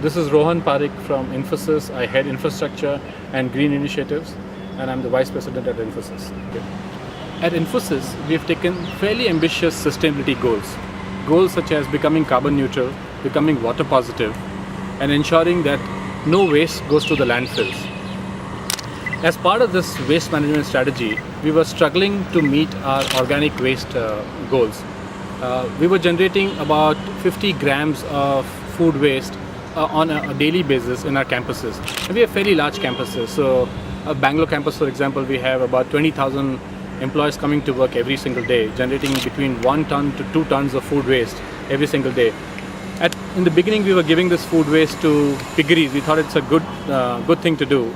This is Rohan Parekh from Infosys. I head infrastructure and green initiatives, and I'm the vice president at Infosys. Okay. At Infosys, we've taken fairly ambitious sustainability goals. Goals such as becoming carbon neutral, becoming water positive, and ensuring that no waste goes to the landfills. As part of this waste management strategy, we were struggling to meet our organic waste goals. We were generating about 50 grams of food waste on a daily basis in our campuses. And we have fairly large campuses. So, Bangalore campus, for example, we have about 20,000 employees coming to work every single day, generating between 1 ton to 2 tons of food waste every single day. In the beginning, we were giving this food waste to piggeries. We thought it's a good thing to do.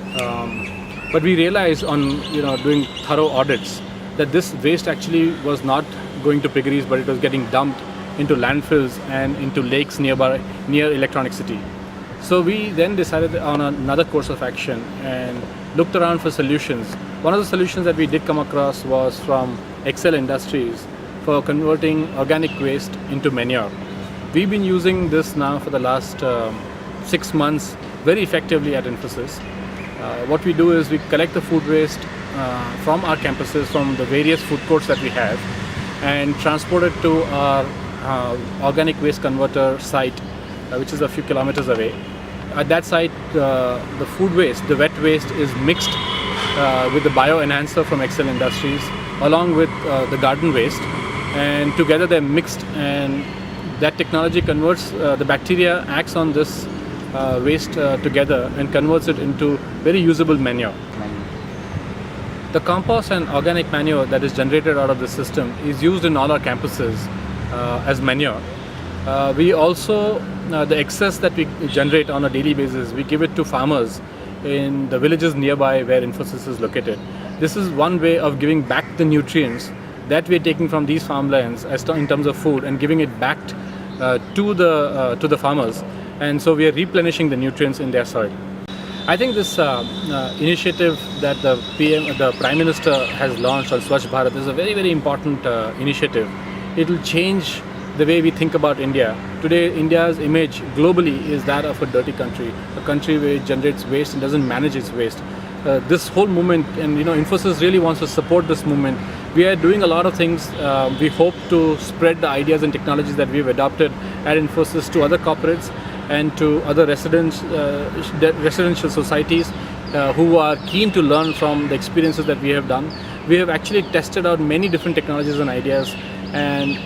But we realized on doing thorough audits that this waste actually was not going to piggeries, but it was getting dumped into landfills and into lakes near Electronic City. So we then decided on another course of action and looked around for solutions. One of the solutions that we did come across was from Excel Industries for converting organic waste into manure. We've been using this now for the last 6 months very effectively at Infosys. What we do is we collect the food waste from our campuses, from the various food courts that we have, and transport it to our organic waste converter site, which is a few kilometers away. At that site, the food waste, the wet waste, is mixed with the bioenhancer from Excel Industries, along with the garden waste, and together they're mixed, and that technology converts, the bacteria acts on this waste together and converts it into very usable manure. The compost and organic manure that is generated out of the system is used in all our campuses as manure. We also, the excess that we generate on a daily basis, we give it to farmers in the villages nearby where Infosys is located. This is one way of giving back the nutrients that we're taking from these farmlands in terms of food and giving it back to the farmers. And so we are replenishing the nutrients in their soil. I think this initiative that the Prime Minister has launched on Swachh Bharat is a very, very important initiative. It will change the way we think about India. Today, India's image globally is that of a dirty country, a country where it generates waste and doesn't manage its waste. This whole movement, and Infosys really wants to support this movement. We are doing a lot of things. We hope to spread the ideas and technologies that we've adopted at Infosys to other corporates and to other residential societies who are keen to learn from the experiences that we have done. We have actually tested out many different technologies and ideas, and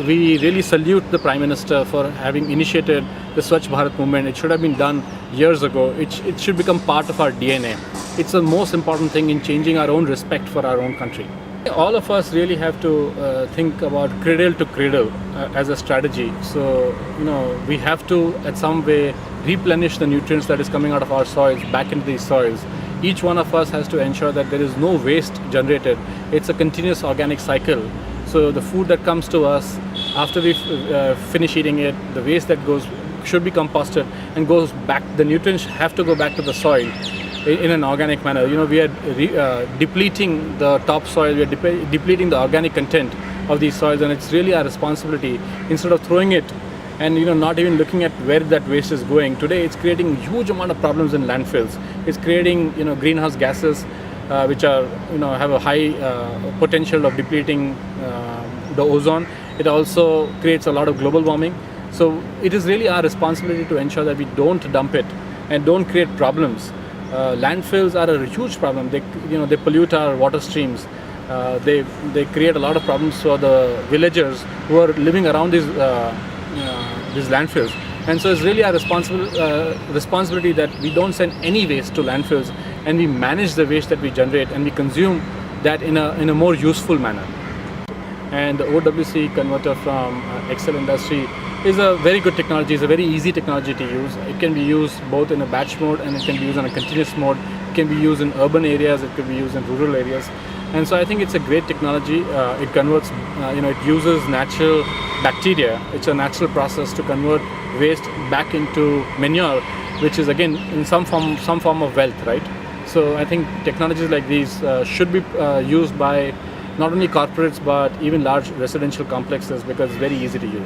we really salute the Prime Minister for having initiated the Swachh Bharat movement. It should have been done years ago. It should become part of our DNA. It's the most important thing in changing our own respect for our own country. All of us really have to think about cradle to cradle as a strategy. So, we have to, at some way, replenish the nutrients that is coming out of our soils back into these soils. Each one of us has to ensure that there is no waste generated. It's a continuous organic cycle. So the food that comes to us, after we finish eating it, the waste that goes should be composted and goes back. The nutrients have to go back to the soil in an organic manner. We are depleting the topsoil, we are depleting the organic content of these soils, and it's really our responsibility, instead of throwing it and not even looking at where that waste is going. Today, it's creating huge amount of problems in landfills. It's creating greenhouse gases, which are have a high potential of depleting the ozone. It also creates a lot of global warming. So it is really our responsibility to ensure that we don't dump it and don't create problems. Landfills are a huge problem. They pollute our water streams. They create a lot of problems for the villagers who are living around these landfills. And so it's really our responsibility that we don't send any waste to landfills, and we manage the waste that we generate and we consume that in a more useful manner. And the OWC converter from Excel Industry is a very good technology. It's a very easy technology to use. It can be used both in a batch mode and it can be used in a continuous mode. It can be used in urban areas. It can be used in rural areas. And so I think it's a great technology. It converts, it uses natural bacteria. It's a natural process to convert waste back into manure, which is again in some form of wealth, right? So I think technologies like these should be used by not only corporates but even large residential complexes, because it's very easy to use.